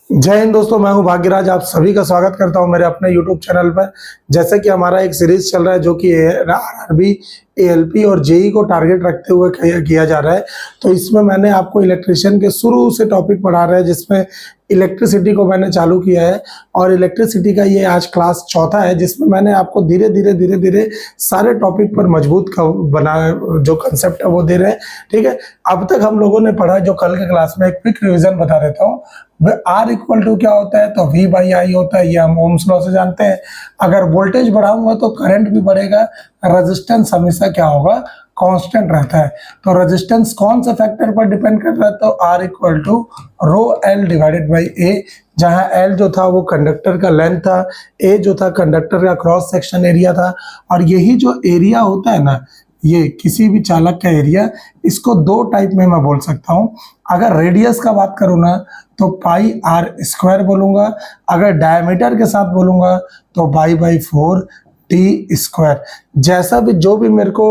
जय हिंद दोस्तों, मैं हूं भाग्यराज। आप सभी का स्वागत करता हूं मेरे अपने YouTube चैनल पर। जैसे कि हमारा एक सीरीज चल रहा है जो कि आरआरबी, एएलपी और जेई को टारगेट रखते हुए किया जा रहा है। तो इसमें मैंने आपको इलेक्ट्रिशियन के शुरू से टॉपिक पढ़ा रहा है, जिसमें इलेक्ट्रिसिटी को मैंने चालू किया है और इलेक्ट्रिसिटी का ये आज क्लास चौथा है, जिसमें मैंने आपको धीरे धीरे सारे टॉपिक पर मजबूत बना जो कंसेप्ट है वो दे रहे हैं। ठीक है, अब तक हम लोगों ने पढ़ा जो कल के क्लास में एक क्विक रिविजन बता देता हूँ। आर इक्वल टू क्या होता है, तो V बाई आई होता है, ये हम ओम्स लॉ से जानते हैं। अगर वोल्टेज बढ़ाऊंगा तो करंट भी बढ़ेगा, रेजिस्टेंस हमेशा क्या होगा, कांस्टेंट रहता है। तो रेजिस्टेंस कौन सा फैक्टर पर डिपेंड कर रहा है, तो R equal to rho L divided by A, जहां L जो था वो कंडक्टर का लेंथ था, A जो था कंडक्टर का क्रॉस सेक्शन एरिया था। और यही जो एरिया होता है ना, ये किसी भी चालक का एरिया, इसको दो टाइप में मैं बोल सकता हूँ। अगर रेडियस का बात करूँ ना तो पाई आर स्क्वायर बोलूंगा, अगर डायमीटर के साथ बोलूंगा तो पाई बाई 4 टी स्क्वायर। जैसा भी जो भी मेरे को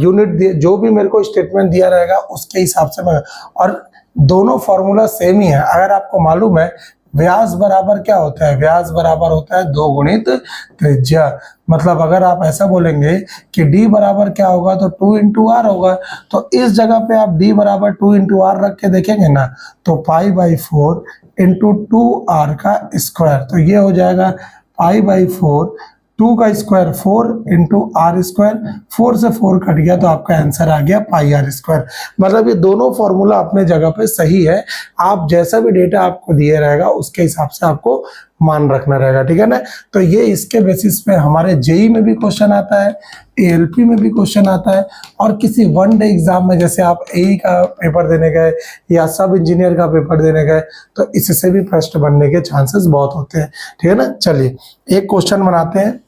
यूनिट जो भी मेरे को स्टेटमेंट दिया रहेगा उसके हिसाब से मैं, और दोनों फॉर्मूला सेम ही है। अगर आपको मालूम है व्यास बराबर क्या होता है, व्यास बराबर होता है 2 गुणित त्रिज्या। मतलब अगर आप ऐसा बोलेंगे कि d बराबर क्या होगा, तो 2 इंटू आर होगा। तो इस जगह पे आप d बराबर 2 इंटू आर रख के देखेंगे ना, तो पाई बाई 4 इंटू 2r का स्क्वायर, तो ये हो जाएगा पाई बाई 4, 2 का स्क्वायर 4 इंटू आर स्क्वायर, 4 से 4 कट गया तो आपका आंसर आ गया पाई आर स्क्वायर। मतलब ये दोनों फॉर्मूला अपने जगह पे सही है। आप जैसा भी डेटा आपको दिया रहेगा उसके हिसाब से आपको मान रखना रहेगा, ठीक है ना। तो ये इसके बेसिस पे हमारे जेई में भी क्वेश्चन आता है, एएलपी में भी क्वेश्चन आता है, और किसी वन डे एग्जाम में जैसे आप एई का पेपर देने गए या सब इंजीनियर का पेपर देने गए, तो इससे भी प्रश्न बनने के चांसेस बहुत होते हैं, ठीक है ना। चलिए एक क्वेश्चन बनाते हैं।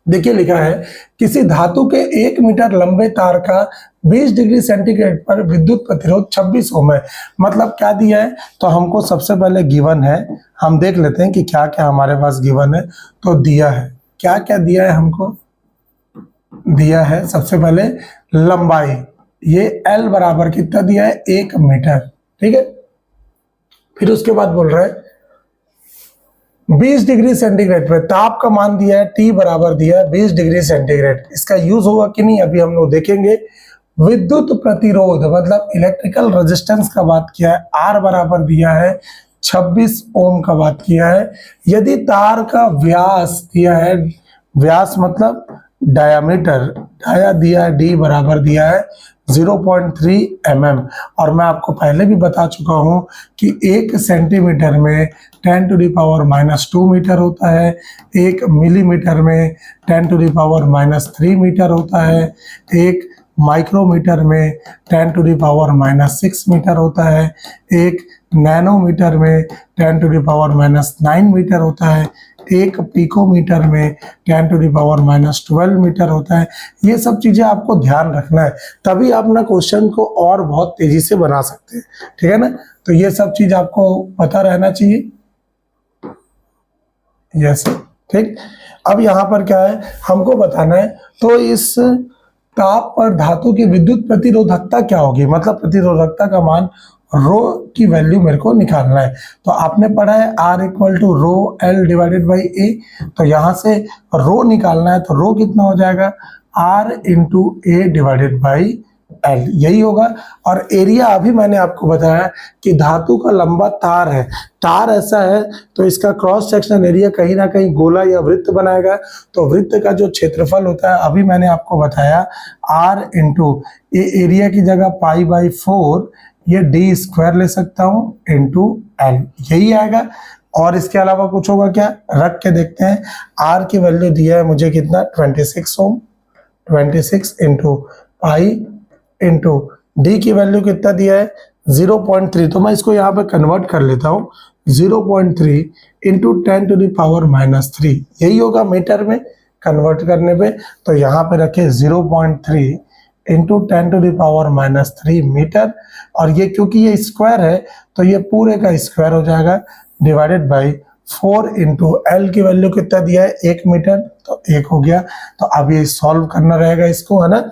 देखिए लिखा है, किसी धातु के 1 मीटर लंबे तार का 20 डिग्री सेंटीग्रेड पर विद्युत प्रतिरोध 26 ओम है। मतलब क्या दिया है, तो हमको सबसे पहले गिवन है, हम देख लेते हैं कि क्या क्या हमारे पास गिवन है। तो दिया है, क्या क्या दिया है हमको, दिया है सबसे पहले लंबाई, ये L बराबर कितना दिया है, 1 मीटर, ठीक है। फिर उसके बाद बोल रहा है 20 डिग्री सेंटीग्रेड पे ताप का मान दिया है, T बराबर दिया है 20 डिग्री सेंटीग्रेड। इसका यूज होगा कि नहीं अभी हम लोग देखेंगे। विद्युत प्रतिरोध मतलब इलेक्ट्रिकल रेजिस्टेंस का बात किया है, R बराबर दिया है 26 ओम का बात किया है। यदि तार का व्यास दिया है, व्यास मतलब डायामीटर, डाया दिया है, D बराबर दिया है 0.3 mm। और मैं आपको पहले भी बता चुका हूं कि 1 सेंटीमीटर में 10 टू दी पावर -2 मीटर होता है, 1 मिलीमीटर में 10 टू दी पावर -3 मीटर होता है, 1 माइक्रोमीटर में 10 टू दी पावर -6 मीटर होता है, 1 नैनोमीटर में 10 टू दी पावर -9 मीटर होता है, 1 पिकोमीटर में 10 टू दी पावर -12 मीटर होता है। ये सब चीजें आपको ध्यान रखना है, तभी आप ना क्वेश्चन को और बहुत तेजी से बना सकते हैं, ठीक है ना। तो ये सब चीज आपको पता रहना चाहिए। यस, ठीक। अब यहाँ पर क्या है हमको बताना है, तो इस ताप पर धातु की विद्युत प्रतिरोधकता क्या होगी, मतलब प्रतिरोधकता का मान रो की वैल्यू मेरे को निकालना है। तो आपने पढ़ा है R equal to rho L divided by A, तो यहाँ से रो निकालना है, तो रो कितना हो जाएगा, R into A divided by L, यही होगा। और एरिया अभी मैंने आपको बताया कि धातु का लंबा तार है, तार ऐसा है तो इसका क्रॉस सेक्शनल एरिया कहीं ना कहीं गोला या वृत्त बनाएगा। तो वृत्त का जो क्षेत्रफल होता है अभी मैंने आपको बताया R इंटू ये एरिया की जगह पाई बाई 4, ये डी स्क्वायर ले सकता हूँ इंटू एल, यही आएगा। और इसके अलावा कुछ होगा क्या, रख के देखते हैं। आर की वैल्यू दिया है मुझे कितना, 26 ओम, 26 इंटू पाई इंटू डी की वैल्यू कितना दिया है 0.3, तो मैं इसको यहाँ पे कन्वर्ट कर लेता हूँ, 0.3 इंटू 10 टू द पावर -3, यही होगा मीटर में कन्वर्ट करने पे। तो यहाँ पे रखे 0.3 into 10 to the power -3 metre, और ये क्योंकि ये स्क्वायर है तो ये पूरे का स्क्वायर हो जाएगा डिवाइडेड बाई 4 इंटू एल की वैल्यू कितना दिया है 1 मीटर, तो 1 हो गया। तो अब ये सॉल्व करना रहेगा इसको, है ना।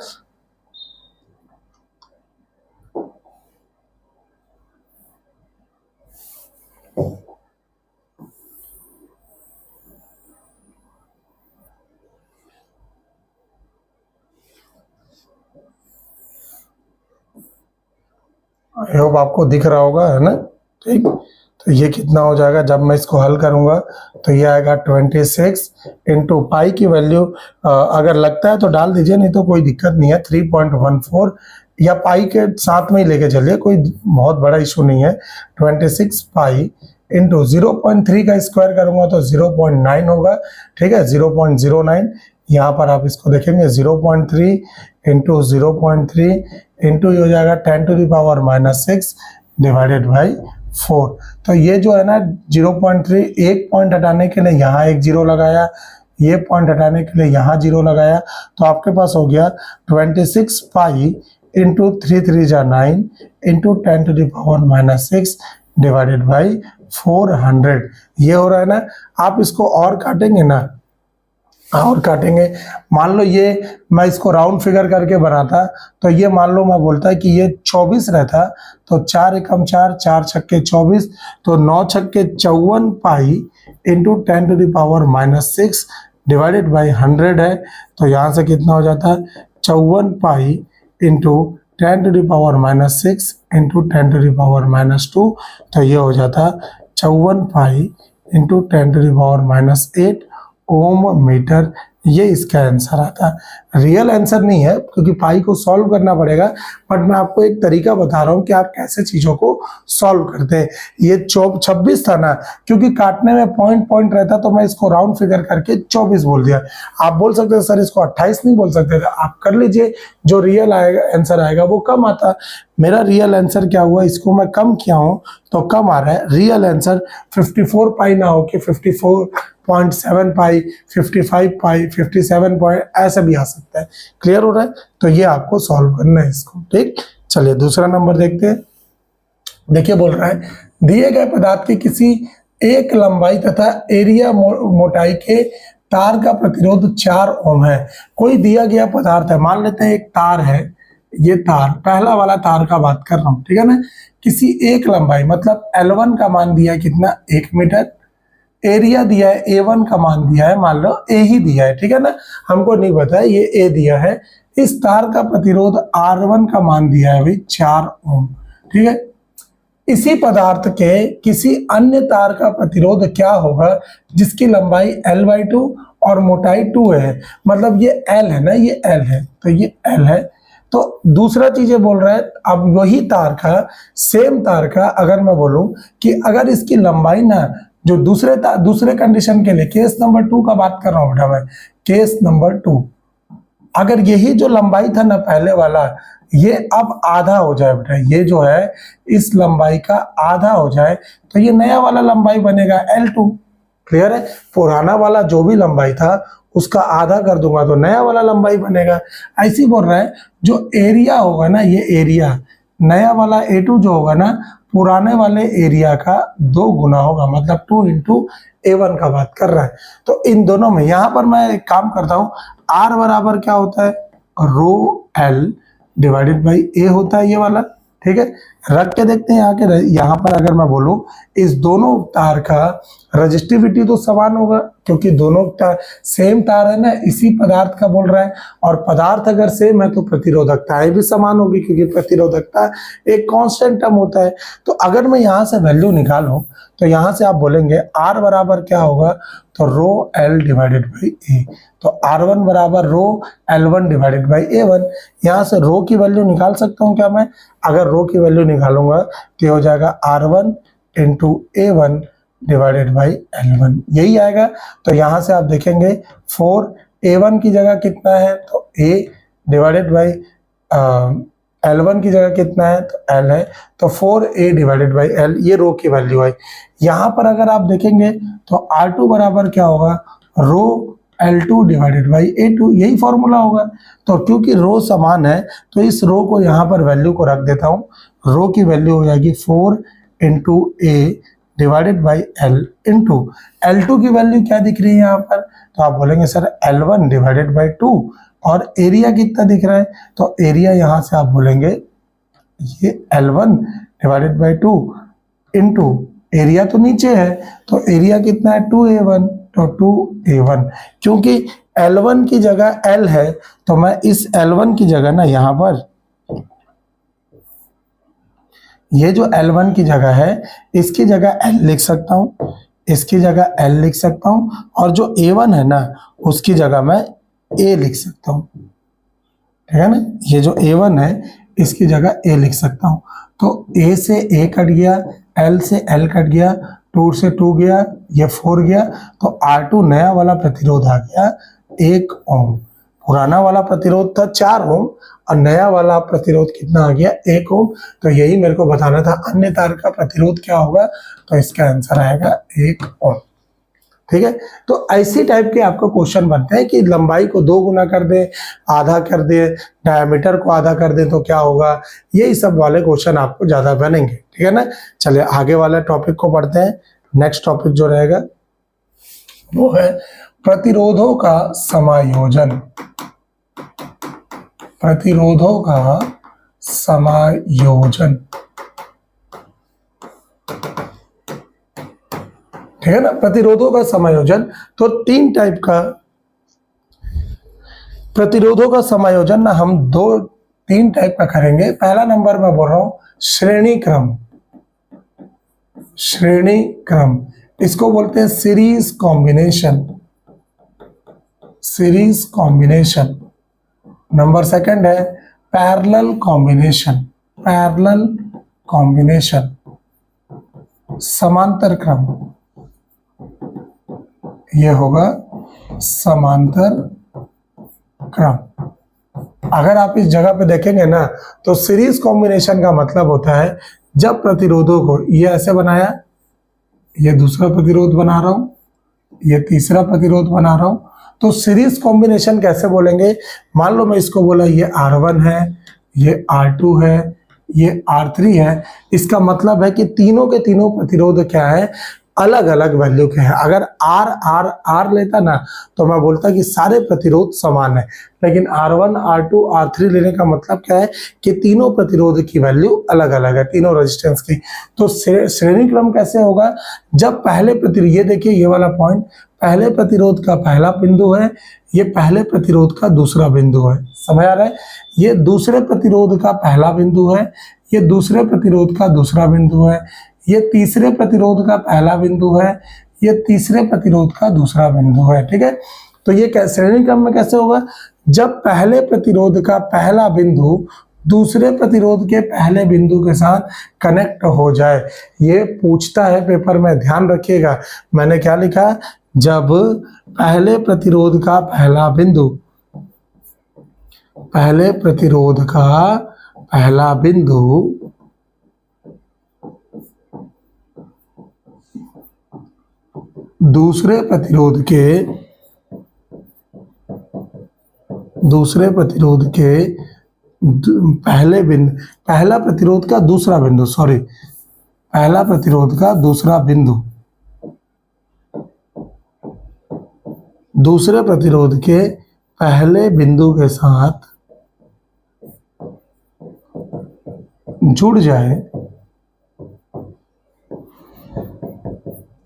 आई होप आपको दिख रहा होगा, है ना। ठीक, तो ये कितना हो जाएगा जब मैं इसको हल करूंगा, तो ये आएगा 26 इंटू पाई की वैल्यू अगर लगता है तो डाल दीजिए, नहीं तो कोई दिक्कत नहीं है। 3.14 या पाई के साथ में ही लेके चलिए, कोई बहुत बड़ा इशू नहीं है। 26 पाई इंटू 0.3 का स्क्वायर करूंगा तो 0.9 होगा। ठीक है, 0.09। यहाँ पर आप इसको देखेंगे 0.3 इंटू 0.3 इंटू ये हो जाएगा 10⁻⁻6 डिवाइडेड बाई 4। तो ये जो है ना 0.3, एक पॉइंट हटाने के लिए यहाँ एक जीरो लगाया, ये पॉइंट हटाने के लिए यहाँ जीरो लगाया, तो आपके पास हो गया 26 पाई इंटू 3 3 जा 9 इंटू 10⁻⁻6 डिवाइडेड बाई 400। ये हो रहा है ना। आप इसको और काटेंगे ना, और काटेंगे, मान लो ये मैं इसको राउंड फिगर करके बनाता, तो ये मान लो मैं बोलता कि ये 24 रहता, तो 4 एकम 4, 4 छक्के 24, तो 9 छक्के 54 पाई इंटू 10⁻⁻6 डिवाइडेड बाई 100 है। तो यहाँ से कितना हो जाता है 54 पाई इंटू 10⁻⁻6 इंटू 10⁻⁻2, तो ये हो जाता 54 पाई इंटू 10⁻⁻8 ओम मीटर। ये इसका आंसर आता है। रियल आंसर नहीं है क्योंकि पाई को सॉल्व करना पड़ेगा, बट मैं आपको एक तरीका बता रहा हूँ कि आप कैसे चीजों को सॉल्व करते हैं। ये 26 था ना, क्योंकि काटने में पॉइंट पॉइंट रहता तो मैं इसको राउंड फिगर करके 24 बोल दिया। आप बोल सकते हैं सर इसको 28 नहीं बोल सकते थे, आप कर लीजिए, जो रियल आएगा आंसर आएगा वो कम आता। मेरा रियल आंसर क्या हुआ, इसको मैं कम किया हूँ तो कम आ रहा है। रियल आंसर 54 पाई ना हो कि 54.7 पाई, 55 पाई, 57 पॉइंट, ऐसा भी आ सकता है। क्लियर हो रहा है। तो ये आपको सॉल्व करना है इसको। ठीक, चलिए दूसरा नंबर देखते हैं। देखिए बोल रहा है दिए गए पदार्थ की किसी एक लंबाई तथा एरिया मोटाई के तार का प्रतिरोध 4 ओम है। कोई दिया गया पदार्थ है, मान लेते हैं एक तार है, ये तार, पहला वाला तार का बात कर रहा हूं, ठीक है ना। किसी एक लंबाई मतलब L1 का मान दिया है कितना, 1 मीटर। एरिया दिया है, A1 का मान दिया है, मान लो A ही दिया है, ठीक है ना, हमको नहीं पता है, ये A दिया है। इस तार का प्रतिरोध R1 का मान दिया है भाई 4 ओम। ठीक है, इसी पदार्थ के किसी अन्य तार का प्रतिरोध क्या होगा जिसकी लंबाई L/2 और मोटाई 2 है। मतलब ये L है ना, ये L है, तो ये L है। तो दूसरा चीज ये बोल रहा है, अब वही तार का, सेम तार का अगर मैं बोलूं कि अगर इसकी लंबाई ना, जो दूसरे कंडीशन के लिए, केस नंबर 2 का बात कर रहा हूं बेटा मैं, केस नंबर 2, अगर यही जो लंबाई था ना पहले वाला, ये अब आधा हो जाए बेटा, ये जो है इस लंबाई का आधा हो जाए, तो ये नया वाला लंबाई बनेगा L2। क्लियर है। पुराना वाला जो भी लंबाई था उसका आधा कर दूंगा तो नया वाला लंबाई बनेगा। ऐसे बोल रहा है जो एरिया होगा ना, ये एरिया नया वाला A2 जो होगा ना, पुराने वाले एरिया का 2 गुना होगा, मतलब 2 इंटू A1 का बात कर रहा है। तो इन दोनों में यहाँ पर मैं एक काम करता हूँ, R बराबर क्या होता है, रो L डिवाइडेड बाई A होता है ये वाला। ठीक है, रख के देखते हैं यहाँ पर अगर मैं बोलूं इस दोनों तार का रजिस्टिविटी तो समान होगा, क्योंकि दोनों सेम तार है ना, इसी पदार्थ का बोल रहा है, और पदार्थ अगर सेम है तो प्रतिरोधकताएं भी समान होगी, क्योंकि प्रतिरोधकता एक कांस्टेंट टर्म होता है। तो अगर मैं यहाँ से वैल्यू निकालूं तो यहाँ से आप बोलेंगे R बराबर क्या होगा, तो रो L डिवाइडेड बाई A। तो R1 बराबर रो L1 डिवाइडेड बाई A1। यहाँ से रो की वैल्यू निकाल सकता हूँ क्या मैं, अगर रो की वैल्यू निकालूंगा तो हो जाएगा R1 into A1 divided by L1, यही आएगा। तो यहाँ से आप देखेंगे 4 A1 की जगह कितना है, तो A डिवाइडेड बाई L1 की जगह कितना है, तो L है, तो 4A डिवाइडेड बाई L, ये रो की वैल्यू है। यहाँ पर अगर आप देखेंगे तो R2 बराबर क्या होगा, रो L2 डिवाइडेड बाई A2, यही फॉर्मूला होगा। तो क्योंकि रो समान है तो इस रो को यहाँ पर वैल्यू को रख देता हूँ, रो की वैल्यू हो जाएगी 4 into A divided by L into L2 की वैल्यू क्या दिख रही है यहाँ पर, तो आप बोलेंगे सर L1 डिवाइडेड बाई 2, और एरिया कितना दिख रहा है, तो एरिया यहाँ से आप बोलेंगे ये L1 divided by 2 into area तो नीचे है, तो एरिया कितना है 2A1, तो 2A1। क्योंकि L1 की जगह L है, तो मैं इस L1 की जगह ना यहां पर ये जो L1 की जगह है इसकी जगह L लिख सकता हूं, इसकी जगह L लिख सकता हूं, और जो A1 है ना उसकी जगह मैं A लिख सकता हूं, ठीक है ना। ये जो A1 है इसकी जगह A लिख सकता हूं। तो A से A कट गया, L से L कट गया, 2 से 2 गया, ये 4 गया, तो R2 नया वाला प्रतिरोध आ गया 1 ओम। पुराना वाला प्रतिरोध था 4 ओम और नया वाला प्रतिरोध कितना आ गया 1 ओम। तो यही मेरे को बताना था अन्य तार का प्रतिरोध क्या होगा, तो इसका आंसर आएगा 1 ओम। ठीक है, तो ऐसी टाइप के आपको क्वेश्चन बनते हैं कि लंबाई को 2 गुना कर दे, आधा कर दे, डायमीटर को आधा कर दे तो क्या होगा, यही सब वाले क्वेश्चन आपको ज्यादा बनेंगे। ठीक है ना। चलिए आगे वाले टॉपिक को पढ़ते हैं। नेक्स्ट टॉपिक जो रहेगा वो है प्रतिरोधों का समायोजन। प्रतिरोधों का समायोजन, ठीक है ना। प्रतिरोधों का समायोजन, तो 3 टाइप का प्रतिरोधों का समायोजन ना हम 3 टाइप का करेंगे। पहला नंबर मैं बोल रहा हूं श्रेणी क्रम। श्रेणी क्रम इसको बोलते हैं series combination. Series combination. Number second है पैरेलल कॉम्बिनेशन। Parallel combination. समांतर क्रम, ये होगा समांतर क्रम। अगर आप इस जगह पे देखेंगे ना तो सीरीज कॉम्बिनेशन का मतलब होता है जब प्रतिरोधों को ये ऐसे बनाया, ये दूसरा प्रतिरोध बना रहा हूं, ये तीसरा प्रतिरोध बना रहा हूं, तो सीरीज कॉम्बिनेशन कैसे बोलेंगे। मान लो मैं इसको बोला ये R1 है, ये R2 है, ये R3 है। इसका मतलब है कि तीनों के तीनों प्रतिरोध क्या है, अलग अलग वैल्यू के हैं। अगर R R R लेता ना तो मैं बोलता कि सारे प्रतिरोध समान है, लेकिन R1 R2 R3 लेने का मतलब क्या है कि तीनों प्रतिरोध की वैल्यू अलग अलग है, तीनों रेजिस्टेंस की। तो श्रेणी क्रम कैसे होगा, जब पहले प्रतिरोध, ये देखिए ये वाला पॉइंट, पहले प्रतिरोध का पहला बिंदु है, ये पहले प्रतिरोध का दूसरा बिंदु है, समझ आ रहा है। ये दूसरे प्रतिरोध का पहला बिंदु है, ये दूसरे प्रतिरोध का दूसरा बिंदु है, ये तीसरे प्रतिरोध का पहला बिंदु है, ये तीसरे प्रतिरोध का दूसरा बिंदु है। ठीक है, तो ये श्रेणी क्रम में कैसे होगा, जब पहले प्रतिरोध का पहला बिंदु दूसरे प्रतिरोध के पहले बिंदु के साथ कनेक्ट हो जाए। ये पूछता है पेपर में, ध्यान रखिएगा। मैंने क्या लिखा, जब पहले प्रतिरोध का पहला बिंदु, पहले प्रतिरोध का पहला बिंदु दूसरे प्रतिरोध के पहले बिंदु, पहला प्रतिरोध का दूसरा बिंदु, सॉरी, पहला प्रतिरोध का दूसरा बिंदु दूसरे प्रतिरोध के पहले बिंदु के साथ जुड़ जाए,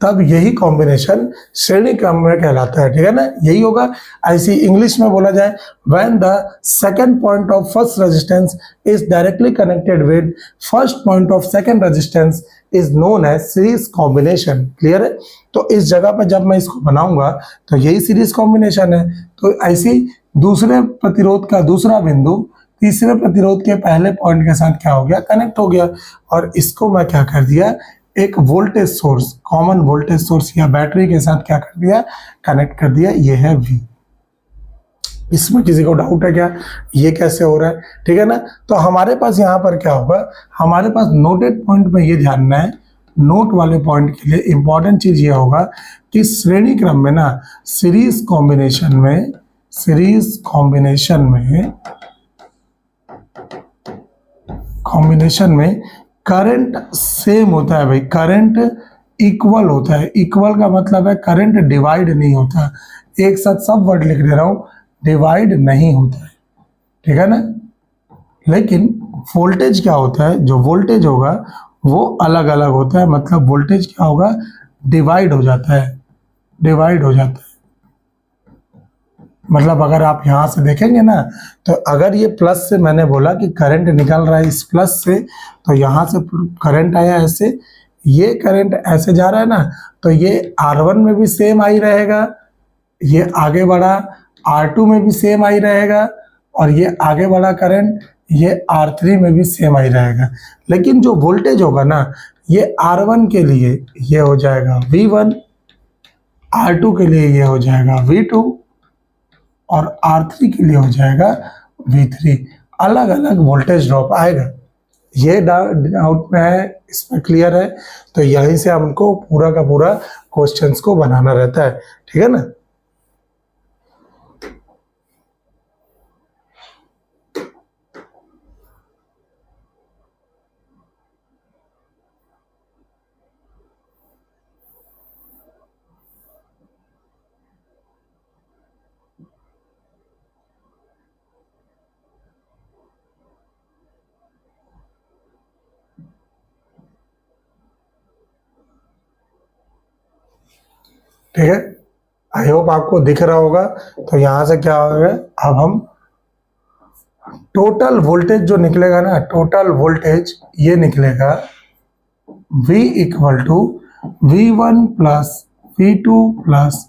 तब यही कॉम्बिनेशन श्रेणी क्रम में कहलाता है। ठीक है ना, यही होगा। ऐसी इंग्लिश में बोला जाए, when the second point of first resistance is directly connected with first point of second resistance is known as series combination. Clear है। तो इस जगह पर जब मैं इसको बनाऊंगा तो यही सीरीज कॉम्बिनेशन है। तो ऐसी दूसरे प्रतिरोध का दूसरा बिंदु तीसरे प्रतिरोध के पहले पॉइंट के साथ क्या हो गया, कनेक्ट हो गया, और इसको मैं क्या कर दिया, एक voltage source, common voltage source या बैटरी के साथ क्या कर दिया, कनेक्ट कर दिया। ये है V। इसमें किसी को डाउट है क्या, ये कैसे हो रहा है। ठीक है ना, तो हमारे पास यहाँ पर क्या होगा, हमारे पास नोटेड पॉइंट में ये ध्यान रखना है, नोट वाले पॉइंट के लिए इंपॉर्टेंट चीज ये होगा कि श्रेणी क्रम में ना सीरीज कॉम्बिनेशन में करंट सेम होता है भाई, करंट इक्वल होता है। इक्वल का मतलब है करंट डिवाइड नहीं होता। एक साथ सब वर्ड लिख दे रहा हूं, डिवाइड नहीं होता है। ठीक है ना, लेकिन वोल्टेज क्या होता है, जो वोल्टेज होगा वो अलग अलग होता है, मतलब वोल्टेज क्या होगा, डिवाइड हो जाता है, डिवाइड हो जाता है। मतलब अगर आप यहाँ से देखेंगे ना, तो अगर ये प्लस से, मैंने बोला कि करंट निकल रहा है इस प्लस से, तो यहाँ से करंट आया ऐसे, ये करंट ऐसे जा रहा है ना, तो ये R1 में भी सेम आई रहेगा, ये आगे बढ़ा R2 में भी सेम आई रहेगा, और ये आगे बढ़ा करंट ये R3 में भी सेम आई रहेगा। लेकिन जो वोल्टेज होगा ना, ये R1 के लिए ये हो जाएगा V1, R2 के लिए ये हो जाएगा V2, और R3 के लिए हो जाएगा V3। अलग अलग वोल्टेज ड्रॉप आएगा। ये डाउट में है, इसमें क्लियर है? तो यहीं से हमको पूरा का पूरा क्वेश्चंस को बनाना रहता है, ठीक है ना। ठीक है, आई होप आपको दिख रहा होगा। तो यहां से क्या होगा, अब हम टोटल वोल्टेज जो निकलेगा ना, टोटल वोल्टेज ये निकलेगा V equal to V1 plus V2 plus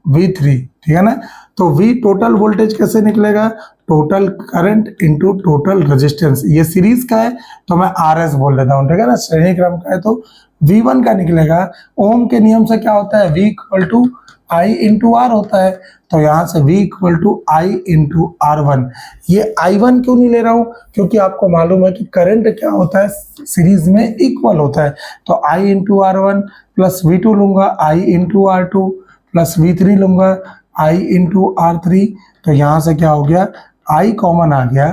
V3, ठीक है ना। तो V टोटल वोल्टेज कैसे निकलेगा, total current into total resistance. ये सीरीज का है तो मैं RS बोल देता हूँ, ठीक है ना। श्रेणी क्रम का है तो V1 का निकलेगा, ओम के नियम से क्या होता है, V equal to I into R होता है। तो यहाँ से V equal to I into R1। ये I1 क्यों नहीं ले रहा हूँ, क्योंकि आपको मालूम है कि करंट क्या होता है, सीरीज में इक्वल होता है। तो I into R1 plus V2 लूंगा, I into R2 plus V3 लूंगा, I इंटू R3। तो यहाँ से क्या हो गया, I कॉमन आ गया,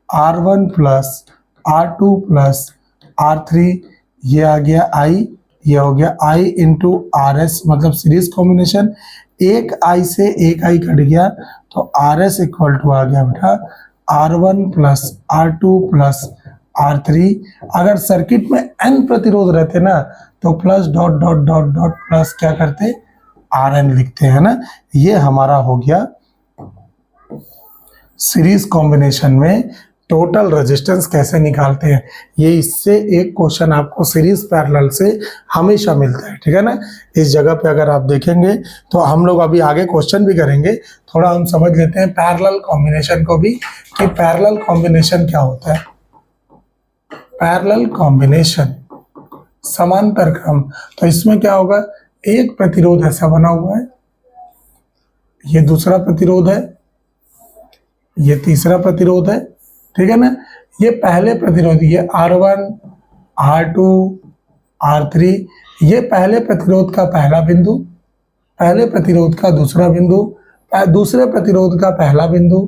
R1 plus R2 plus R3, ये आ गया I, ये हो गया I इंटू RS, मतलब सीरीज कॉम्बिनेशन। एक I से एक I कट गया, तो RS इक्वल टू आ गया बेटा R1 plus R2 plus R3। अगर सर्किट में N प्रतिरोध रहते ना, तो plus dot dot dot dot plus क्या करते, RN लिखते हैं ना। ये हमारा हो गया सीरीज कॉम्बिनेशन में टोटल रेजिस्टेंस कैसे निकालते हैं। ये इससे एक क्वेश्चन आपको सीरीज पैरेलल से हमेशा मिलता है, ठीक है ना। इस जगह पे अगर आप देखेंगे तो हम लोग अभी आगे क्वेश्चन भी करेंगे, थोड़ा हम समझ लेते हैं पैरेलल कॉम्बिनेशन को भी, कि पैरेलल कॉम्बिनेशन क्या होता है। पैरेलल कॉम्बिनेशन, समांतर क्रम। तो इसमें क्या होगा, एक प्रतिरोध ऐसा बना हुआ है, ये दूसरा प्रतिरोध है, ये तीसरा प्रतिरोध है, ठीक है ना। ये पहले प्रतिरोध, ये R1, R2, R3, ये पहले प्रतिरोध का पहला बिंदु, पहले प्रतिरोध का दूसरा बिंदु, दूसरे प्रतिरोध का पहला बिंदु,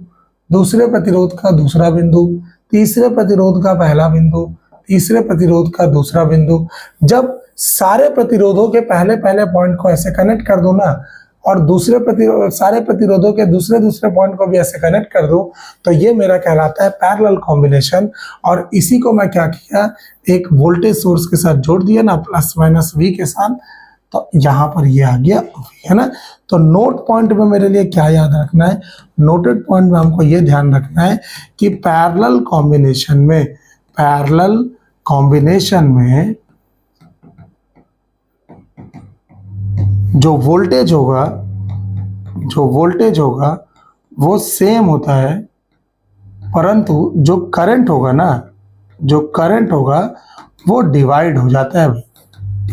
दूसरे प्रतिरोध का दूसरा बिंदु, तीसरे प्रतिरोध का पहला बिंदु, तीसरे प्रतिरोध का दूसरा बिंदु। जब सारे प्रतिरोधों के पहले पहले पॉइंट को ऐसे कनेक्ट कर दो ना, और दूसरे सारे प्रतिरोधों के दूसरे दूसरे पॉइंट को भी ऐसे कनेक्ट कर दो, तो ये मेरा कहलाता है पैरेलल कॉम्बिनेशन। और इसी को मैं क्या किया, एक वोल्टेज सोर्स के साथ जोड़ दिया ना, प्लस माइनस V के साथ, तो यहाँ पर ये आ गया V, है ना। तो नोट पॉइंट में मेरे लिए क्या याद रखना है, नोटेड पॉइंट में हमको ये ध्यान रखना है कि पैरेलल कॉम्बिनेशन में, पैरेलल कॉम्बिनेशन में जो वोल्टेज होगा, जो वोल्टेज होगा वो सेम होता है, परंतु जो करंट होगा ना, जो करंट होगा वो डिवाइड हो जाता है।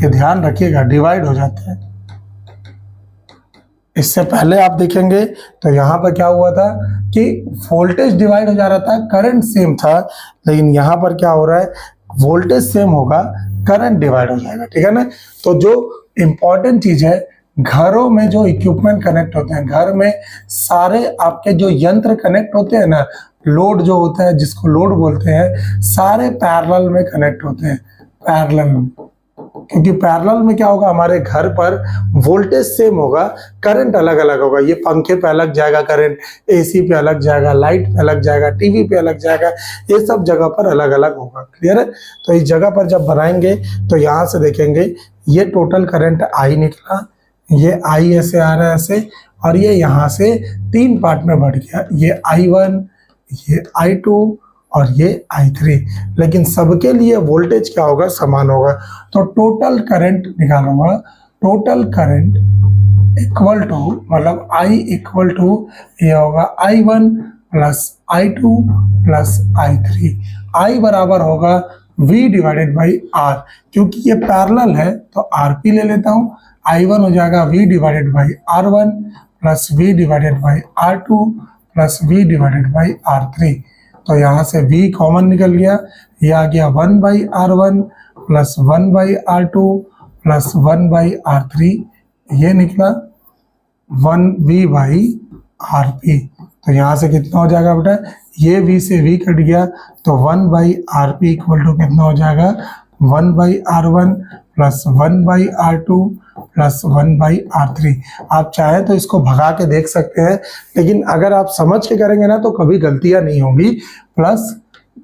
ये ध्यान रखिएगा, डिवाइड हो जाता है। इससे पहले आप देखेंगे तो यहाँ पर क्या हुआ था कि वोल्टेज डिवाइड हो जा रहा था, करंट सेम था। लेकिन यहाँ पर क्या हो रहा है, वोल्टेज सेम होगा, करंट डिवाइड हो जाएगा, ठीक है ना। तो जो इंपॉर्टेंट चीज है, घरों में जो इक्विपमेंट कनेक्ट होते हैं, घर में सारे आपके जो यंत्र कनेक्ट होते हैं ना, लोड जो होता है जिसको लोड बोलते हैं, सारे पैरेलल में कनेक्ट होते हैं, पैरेलल में। क्योंकि पैरेलल में क्या होगा, हमारे घर पर वोल्टेज सेम होगा, करंट अलग अलग होगा। ये पंखे पे अलग जाएगा करंट, एसी पे अलग जाएगा, लाइट पे अलग जाएगा, टीवी पे अलग जाएगा, ये सब जगह पर अलग अलग होगा। क्लियर है? तो इस जगह पर जब बनाएंगे तो यहाँ से देखेंगे ये टोटल करंट आई निकला, ये आई ऐसे आ रहा है ऐसे, और ये यहाँ से 3 पार्ट में बढ़ गया, ये I1, ये I2 और ये I3। लेकिन सबके लिए वोल्टेज क्या होगा, समान होगा। तो टोटल करंट निकालूंगा, टोटल करंट इक्वल टू, मतलब I इक्वल टू ये होगा I1 plus I2 plus I3। I बराबर होगा V डिवाइडेड बाई R, क्योंकि ये पैरेलल है तो RP ले लेता हूँ। I1 हो जाएगा V divided by R1 plus V divided by R2 plus V divided by R3। तो यहाँ से V कॉमन निकल गया, ये आ गया 1 by R1 plus 1 by R2 plus 1 by R3, ये निकला 1V बाई RP। तो यहाँ से कितना हो जाएगा बेटा, ये V से V कट गया तो 1 बाई RP इक्वल टू कितना हो जाएगा, 1 by R1 plus 1 by R2 plus 1 by R3। आप चाहे तो इसको भगा के देख सकते हैं, लेकिन अगर आप समझ के करेंगे ना तो कभी गलतियां नहीं होंगी। Plus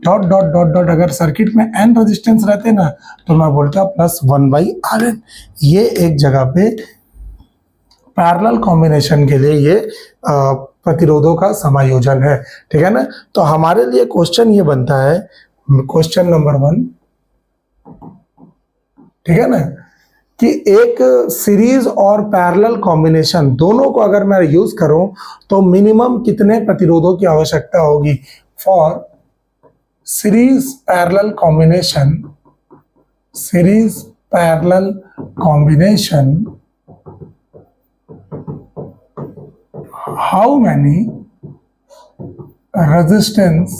dot dot dot dot, अगर सर्किट में n रेजिस्टेंस रहते ना तो मैं बोलता प्लस 1 बाई RN। ये एक जगह पे पैरेलल कॉम्बिनेशन के लिए ये प्रतिरोधों का समायोजन है। ठीक है ना? तो हमारे लिए क्वेश्चन ये बनता है, क्वेश्चन नंबर 1, ठीक है ना, कि एक सीरीज और पैरेलल कॉम्बिनेशन दोनों को अगर मैं यूज करूं तो मिनिमम कितने प्रतिरोधों की आवश्यकता होगी। For series parallel combination, series parallel combination, how many resistance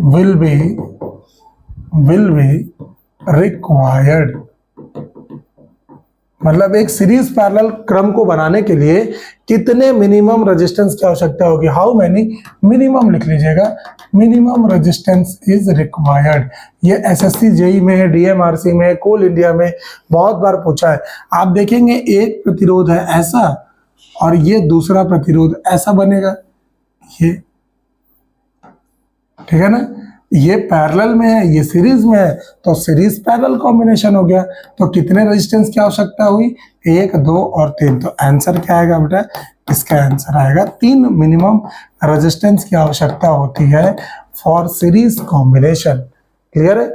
will be required। मतलब एक सीरीज पैरेलल क्रम को बनाने के लिए कितने मिनिमम रेजिस्टेंस की आवश्यकता होगी। हाउ मैनी, मिनिमम लिख लीजिएगा, मिनिमम रेजिस्टेंस इज रिक्वायर्ड। ये एसएससी जेई में है, डीएमआरसी में है, कोल इंडिया में बहुत बार पूछा है। आप देखेंगे एक प्रतिरोध है ऐसा और ये दूसरा प्रतिरोध ऐसा बनेगा, ये, ठीक है ना, ये पैरेलल में है, ये सीरीज में है, तो सीरीज पैरेलल कॉम्बिनेशन हो गया। तो कितने रेजिस्टेंस की आवश्यकता हुई, 1, 2 और 3। तो आंसर क्या आएगा बेटा, इसका आंसर आएगा 3 मिनिमम रेजिस्टेंस की आवश्यकता होती है फॉर सीरीज कॉम्बिनेशन। क्लियर है?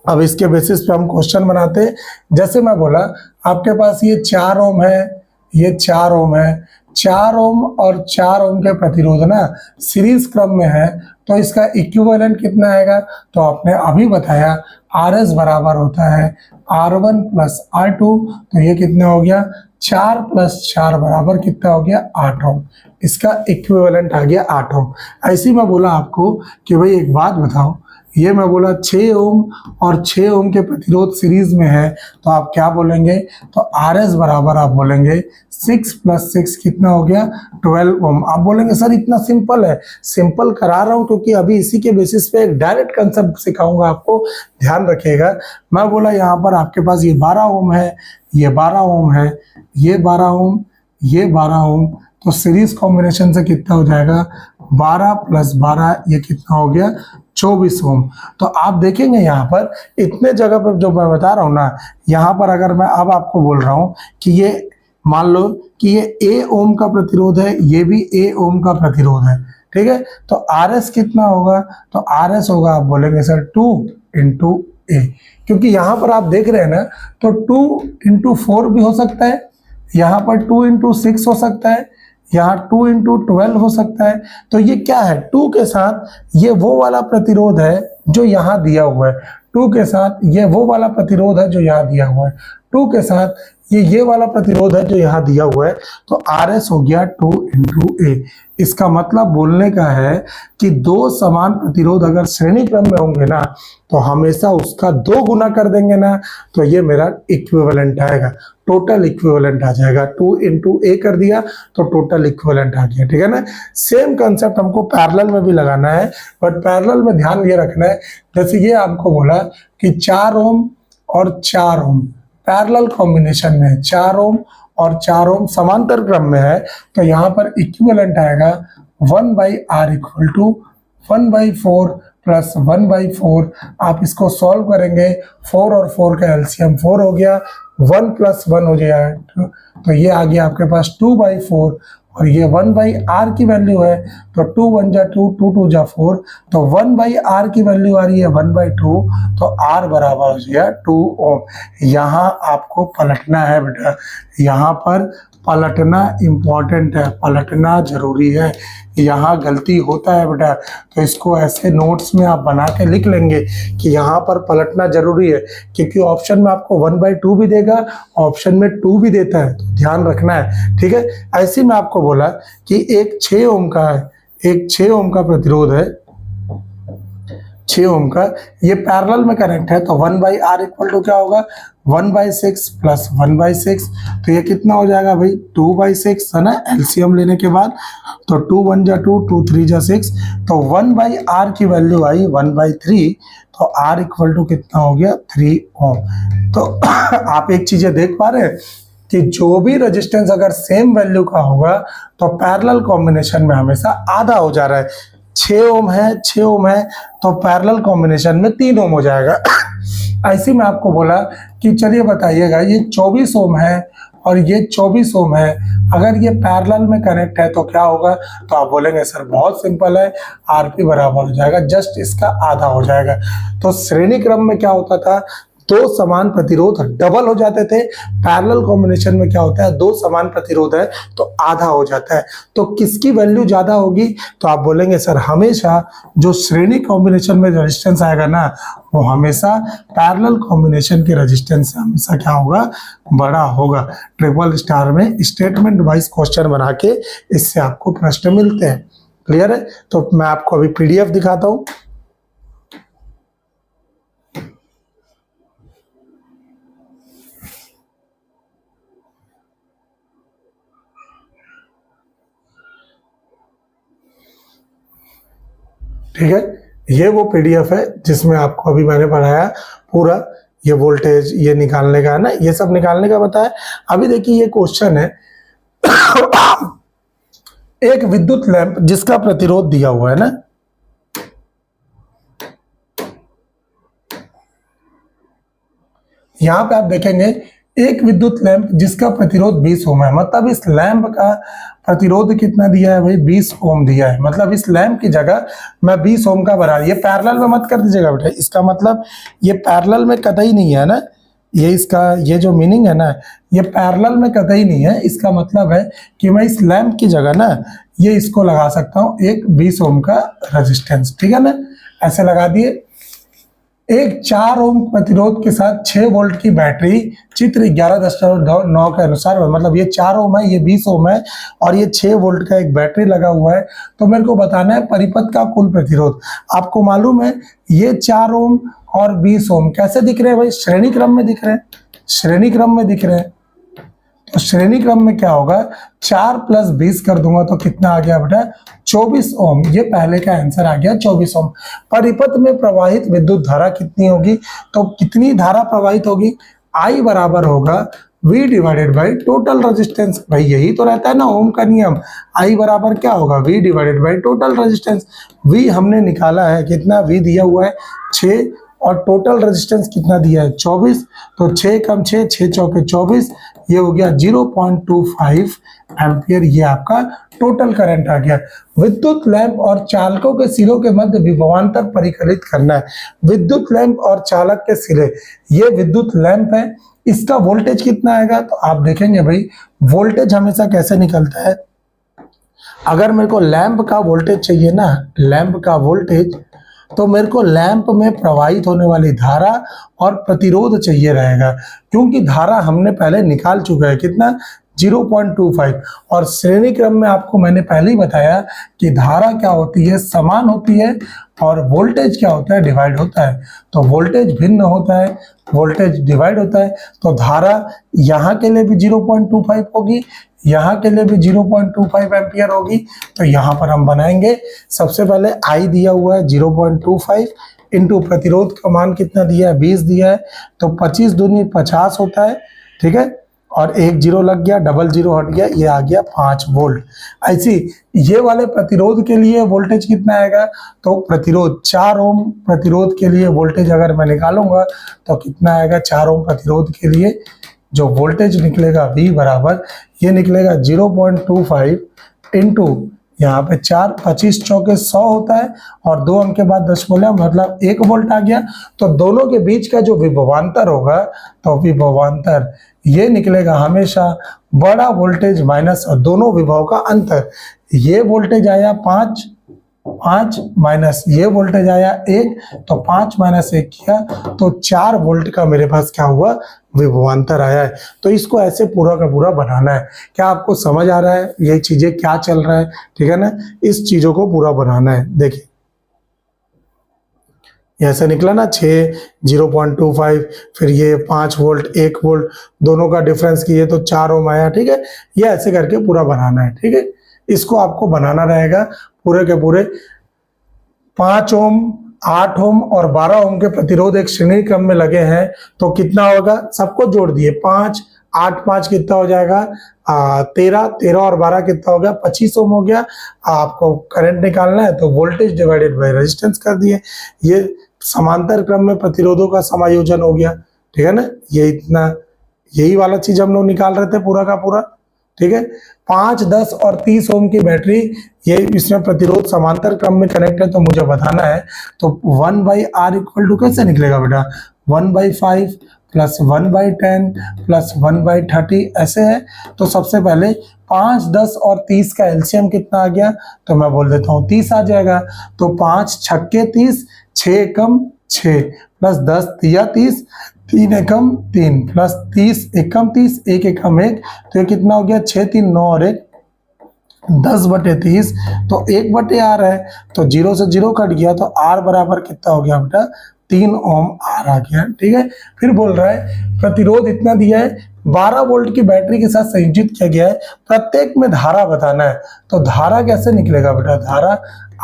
अब इसके बेसिस पे हम क्वेश्चन बनाते हैं। जैसे मैं बोला आपके पास ये 4 ओम है, ये 4 ओम है, 4 ओम और 4 ओम के प्रतिरोध ना सीरीज क्रम में है, तो इसका इक्विवेलेंट कितना आएगा। तो आपने अभी बताया RS बराबर होता है R1 प्लस R2, तो ये कितना हो गया, 4 प्लस 4 बराबर कितना हो गया, 8 ओम। इसका इक्विवेलेंट आ गया 8 ओम। ऐसे ही मैं बोला आपको कि भाई एक बात बताओ, ये मैं बोला 6 ओम और 6 ओम के प्रतिरोध सीरीज में है, तो आप क्या बोलेंगे, तो RS बराबर आप बोलेंगे 6 प्लस 6 कितना हो गया, 12 ओम। आप बोलेंगे सर इतना सिंपल है, सिंपल करा रहा हूं क्योंकि अभी इसी के बेसिस पे एक डायरेक्ट कंसेप्ट सिखाऊंगा आपको, ध्यान रखिएगा। मैं बोला यहाँ पर आपके पास ये 12 ओम है, ये 12 ओम है, ये 12 ओम, ये 12 ओम, तो सीरीज कॉम्बिनेशन से कितना हो जाएगा, 12 प्लस 12 ये कितना हो गया, 24 ओम। तो आप देखेंगे यहाँ पर इतने जगह पर जो मैं बता रहा हूँ ना, यहाँ पर अगर मैं अब आपको बोल रहा हूँ कि ये मान लो कि ये A ओम का प्रतिरोध है, ये भी A ओम का प्रतिरोध है, ठीक है, तो RS कितना होगा, तो RS होगा, आप बोलेंगे सर 2 इंटू A, क्योंकि यहाँ पर आप देख रहे हैं ना, तो 2 इंटू 4 भी हो सकता है, यहाँ पर 2 इंटू 6 हो सकता है, यहाँ 2 इंटू 12 हो सकता है। तो ये क्या है, 2 के साथ ये वो वाला प्रतिरोध है जो यहाँ दिया हुआ है, 2 के साथ ये वो वाला प्रतिरोध है जो यहाँ दिया हुआ है, 2 के साथ ये वाला प्रतिरोध है जो यहाँ दिया हुआ है, तो RS हो गया 2 इंटू A। इसका मतलब बोलने का है कि 2 समान प्रतिरोध अगर श्रेणी क्रम में होंगे ना, तो हमेशा उसका 2 गुना कर देंगे ना, तो ये मेरा इक्विवेलेंट आएगा, टोटल इक्विवेलेंट आ जाएगा। 2 इंटू A कर दिया तो टोटल इक्विवेलेंट आ गया, ठीक है ना। सेम कंसेप्ट हमको पैरेलल में भी लगाना है, बट पैरेलल में ध्यान ये रखना है, जैसे ये आपको बोला कि 4 ओम और 4 ओम पैरेलल कॉम्बिनेशन में है, 4 ओम और 4 ओम समांतर क्रम में है, तो यहाँ पर इक्विवेलेंट आएगा 1/R इक्वल टू 1/4 प्लस 1/4। आप इसको सॉल्व करेंगे, 4 और 4 का एलसीएम 4 हो गया, 1 प्लस 1 हो जाएगा, तो ये आ गया आपके पास 2/4 और ये 1/R की वैल्यू है, तो 2 1 जा 2, 2 2 जा 4, तो 1/R की वैल्यू आ रही है 1/2, तो R बराबर हो गया 2 ओम। यहाँ आपको पलटना है बेटा, यहाँ पर पलटना इंपॉर्टेंट है, पलटना जरूरी है। यहाँ गलती होता है बेटा, तो इसको ऐसे नोट्स में आप बना के लिख लेंगे कि यहाँ पर पलटना जरूरी है, क्योंकि ऑप्शन में आपको 1/2 भी देगा, ऑप्शन में 2 भी देता है, तो ध्यान रखना है, ठीक है। ऐसे में आपको बोला कि एक 6 ओम का है, एक 6 ओम का प्रतिरोध है, 6 ओम का, ये पैरेलल में कनेक्ट है, तो 1/R इक्वल टू क्या होगा 1/6 प्लस 1/6, तो ये कितना हो जाएगा भाई 2/6 है ना, एलसीएम लेने के बाद, तो 2 1 जा 2, 2 3 जा 6, तो 1/R की वैल्यू आई 1/3, तो R इक्वल टू कितना हो गया 3 ओम। तो आप एक चीज देख पा रहे हैं कि जो भी रेजिस्टेंस अगर सेम वैल्यू का होगा तो पैरेलल कॉम्बिनेशन में हमेशा आधा हो जा रहा है। 6 ओम है, 6 ओम है, तो पैरेलल कॉम्बिनेशन में 3 ओम हो जाएगा। ऐसे में आपको बोला कि चलिए बताइएगा, ये 24 ओम है और ये 24 ओम है, अगर ये पैरेलल में कनेक्ट है तो क्या होगा, तो आप बोलेंगे सर बहुत सिंपल है, आरपी बराबर हो जाएगा, जस्ट इसका आधा हो जाएगा। तो श्रेणी क्रम में क्या होता था, दो समान प्रतिरोध डबल हो जाते थे, पैरेलल कॉम्बिनेशन में क्या होता है, दो समान प्रतिरोध है तो आधा हो जाता है। तो किसकी वैल्यू ज्यादा होगी, तो आप बोलेंगे सर हमेशा जो श्रेणी कॉम्बिनेशन में रेजिस्टेंस आएगा ना, वो हमेशा पैरेलल कॉम्बिनेशन के रेजिस्टेंस से हमेशा क्या होगा, बड़ा होगा। ट्रिपल स्टार में स्टेटमेंट वाइज क्वेश्चन बना के इससे आपको प्रश्न मिलते हैं, क्लियर है। तो मैं आपको अभी पीडीएफ दिखाता हूं। ठीक है, ये वो पीडीएफ है जिसमें आपको अभी मैंने पढ़ाया पूरा, ये वोल्टेज ये निकालने का है ना, ये सब निकालने का बताया। अभी देखिए ये क्वेश्चन है, एक विद्युत लैंप जिसका प्रतिरोध दिया हुआ है ना, यहां पे आप देखेंगे एक विद्युत लैंप जिसका प्रतिरोध 20 ओम है, मतलब इस लैंप का प्रतिरोध कितना दिया है भाई 20 ओम दिया है, मतलब इस लैंप की जगह मैं 20 ओम का बना, ये पैरेलल में मत कर दीजिएगा बेटा, इसका मतलब ये पैरेलल में कतई नहीं है ना, ये इसका ये जो मीनिंग है ना, ये पैरेलल में कतई नहीं है। इसका मतलब है कि मैं इस लैंप की जगह ना ये इसको लगा सकता हूँ एक 20 ओम का रेजिस्टेंस, ठीक है ना, ऐसे लगा दिए। एक 4 ओम प्रतिरोध के साथ 6 वोल्ट की बैटरी चित्र 11.9 के अनुसार, मतलब ये 4 ओम है, ये 20 ओम है और ये 6 वोल्ट का एक बैटरी लगा हुआ है, तो मेरे को बताना है परिपथ का कुल प्रतिरोध। आपको मालूम है ये 4 ओम और 20 ओम कैसे दिख रहे हैं भाई, श्रेणी क्रम में दिख रहे हैं, श्रेणी क्रम में दिख रहे हैं। तो श्रेणी क्रम में क्या होगा, 4 + 20 कर दूंगा तो कितना आ गया बेटा 24 ओम, ये पहले का आंसर आ गया 24 ओम। परिपथ में प्रवाहित विद्युत धारा कितनी होगी, तो कितनी धारा प्रवाहित होगी, I बराबर होगा V divided by total resistance. भाई यही तो रहता है ना ओम का नियम, I बराबर क्या होगा V divided by total resistance. V हमने निकाला है कितना, V दिया हुआ है 6 और टोटल रेजिस्टेंस कितना दिया है 24, तो 6 कम 6, 6 चौके 24, ये हो गया 0.25 एम्पियर, ये आपका टोटल करंट आ गया। विद्युत लैंप और चालकों के सिरों के मध्य विभवांतर परिकलित करना है। विद्युत लैंप और चालक के सिरे, ये विद्युत लैंप है, इसका वोल्टेज कितना आएगा, तो आप देखेंगे भाई वोल्टेज हमेशा कैसे निकलता है, अगर मेरे को लैंप का वोल्टेज चाहिए ना, लैंप का वोल्टेज, तो मेरे को लैंप में प्रवाहित होने वाली धारा और प्रतिरोध चाहिए रहेगा, क्योंकि धारा हमने पहले निकाल चुका है कितना 0.25, और श्रेणी क्रम में आपको मैंने पहले ही बताया कि धारा क्या होती है, समान होती है, और वोल्टेज क्या होता है, डिवाइड होता है। तो वोल्टेज भिन्न होता है, वोल्टेज डिवाइड होता है, तो धारा यहाँ के लिए भी 0.25 होगी, यहाँ के लिए भी 0.25 एम्पियर होगी। तो यहाँ पर हम बनाएंगे, सबसे पहले I दिया हुआ है 0.25, इंटू प्रतिरोध का मान कितना दिया है 20 दिया है, तो 25 दूनी 50 होता है, ठीक है, और एक जीरो लग गया, डबल जीरो हट गया, ये आ गया 5 वोल्ट। ऐसी ये वाले प्रतिरोध के लिए वोल्टेज कितना आएगा, तो प्रतिरोध 4 ओम प्रतिरोध के लिए वोल्टेज अगर मैं निकालूंगा तो कितना आएगा, 4 ओम प्रतिरोध के लिए जो वोल्टेज निकलेगा V बराबर ये निकलेगा 0.25 इंटू यहाँ पे 4, 25 चौके 100 होता है और 2 अंक के बाद दशमलव मतलब 1 वोल्ट आ गया। तो दोनों के बीच का जो विभवांतर होगा तो विभवांतर ये निकलेगा हमेशा बड़ा वोल्टेज माइनस और दोनों विभव का अंतर। ये वोल्टेज आया 5 माइनस ये वोल्टेज आया 1, तो 5 माइनस 1 किया तो 4 वोल्ट का मेरे पास क्या हुआ, विभवांतर आया है। तो इसको ऐसे पूरा का पूरा बनाना है। क्या आपको समझ आ रहा है ये चीजें क्या चल रहा है, ठीक है ना, इस चीजों को पूरा बनाना है। देखिए ऐसा निकला ना 6, 0.25, फिर ये 5 वोल्ट 1 वोल्ट दोनों का डिफरेंस किए तो 4 ओम आया, ठीक है। ये ऐसे करके पूरा बनाना है, ठीक है। इसको आपको बनाना रहेगा पूरे के पूरे 5 ओम 8 ओम और 12 ओम के प्रतिरोध एक श्रेणी क्रम में लगे हैं, तो कितना होगा, सबको जोड़ दिए 5 8 5 कितना हो जाएगा 13 13 और 12 कितना हो गया 25 ओम हो गया। आपको करंट निकालना है तो वोल्टेज डिवाइडेड बाय रेजिस्टेंस कर दिए, ये समांतर क्रम में प्रतिरोधों का समायोजन हो गया, ठीक है ना। ये इतना यही वाला चीज हम लोग निकाल रहे थे पूरा का पूरा, ठीक है। 5 10 और 30 ओम की बैटरी ये इसमें प्रतिरोध समांतर क्रम में कनेक्ट है, तो मुझे बताना है तो 1/R इक्वल टू कैसे निकलेगा बेटा, 1/5 प्लस 1/10 प्लस 1/30 ऐसे है। तो सबसे पहले 5 10 और 30 का एलसीएम कितना आ गया, तो मैं बोल देता हूँ 30 आ जाएगा। तो 5 छक्के 30, 6 एकम 6 प्लस 10 तिया 30, 3 एकम 3 प्लस 30 एकम 30, 1 एकम 1, तो ये कितना हो गया 6 3 9 और 1 10/30, तो 1/R है, तो 0 से 0 कट गया, तो R बराबर कितना हो गया बेटा 3 ओम R आ गया, ठीक है। फिर बोल रहा है प्रतिरोध इतना दिया है, 12 वोल्ट की बैटरी के साथ संयोजित किया गया है, प्रत्येक में धारा बताना है। तो धारा कैसे निकलेगा बेटा, धारा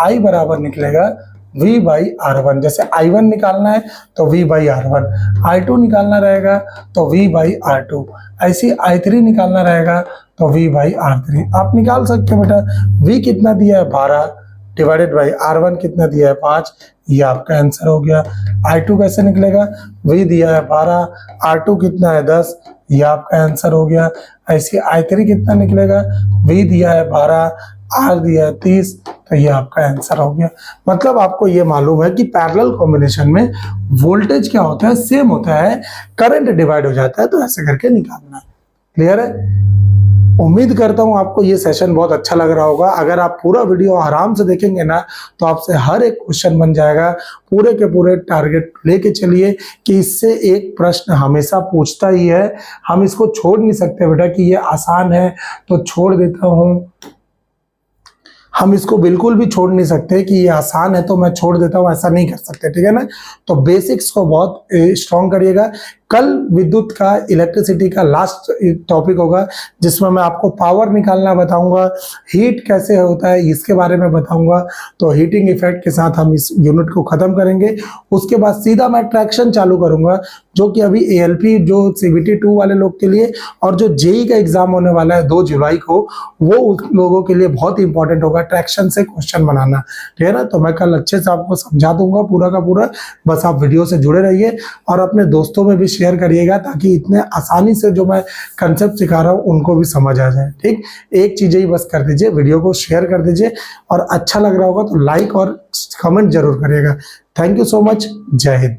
I बराबर निकलेगा V/R1। जैसे I1 निकालना है तो V/R1, I2 निकालना रहेगा तो V/R2, ऐसी I3 निकालना रहेगा तो V/R3। आप निकाल सकते हो बेटा, V कितना दिया है 12 डिवाइडेड बाई R1 कितना दिया है 5, ये आपका आंसर हो गया। I2 कैसे निकलेगा, V दिया है 12, R2 कितना है 10, ये आपका आंसर हो गया। ऐसे I3 कितना निकलेगा, V दिया है 12, R दिया है 30, तो ये आपका आंसर हो गया। मतलब आपको ये मालूम है कि पैरेलल कॉम्बिनेशन में वोल्टेज क्या होता है, सेम होता है, करंट डिवाइड हो जाता है, तो ऐसे करके निकालना है। क्लियर है। उम्मीद करता हूं आपको ये सेशन बहुत अच्छा लग रहा होगा। अगर आप पूरा वीडियो आराम से देखेंगे ना तो आपसे हर एक क्वेश्चन बन जाएगा। पूरे के पूरे टारगेट लेके चलिए कि इससे एक प्रश्न हमेशा पूछता ही है, हम इसको छोड़ नहीं सकते बेटा कि ये आसान है तो छोड़ देता हूं, हम इसको बिल्कुल भी छोड़ नहीं सकते कि ये आसान है तो मैं छोड़ देता हूं, ऐसा नहीं कर सकते, ठीक है ना। तो बेसिक्स को बहुत स्ट्रॉन्ग करिएगा। कल विद्युत का इलेक्ट्रिसिटी का लास्ट टॉपिक होगा जिसमें मैं आपको पावर निकालना बताऊंगा, हीट कैसे होता है इसके बारे में बताऊंगा। तो हीटिंग इफेक्ट के साथ हम इस यूनिट को खत्म करेंगे। उसके बाद सीधा मैं ट्रैक्शन चालू करूंगा, जो कि अभी ALP जो CBT 2 वाले लोग के लिए और जो JEE का एग्जाम होने वाला है 2 जुलाई को, वो उस लोगों के लिए बहुत इंपॉर्टेंट होगा ट्रैक्शन से क्वेश्चन बनाना, ठीक है ना। तो मैं कल अच्छे से आपको समझा दूंगा पूरा का पूरा, बस आप वीडियो से जुड़े रहिए और अपने दोस्तों में भी शेयर करिएगा ताकि इतने आसानी से जो मैं कंसेप्ट सिखा रहा हूँ उनको भी समझ आ जाए, ठीक। एक चीज ही बस कर दीजिए, वीडियो को शेयर कर दीजिए और अच्छा लग रहा होगा तो लाइक और कमेंट जरूर करिएगा। थैंक यू सो मच, जय हिंद।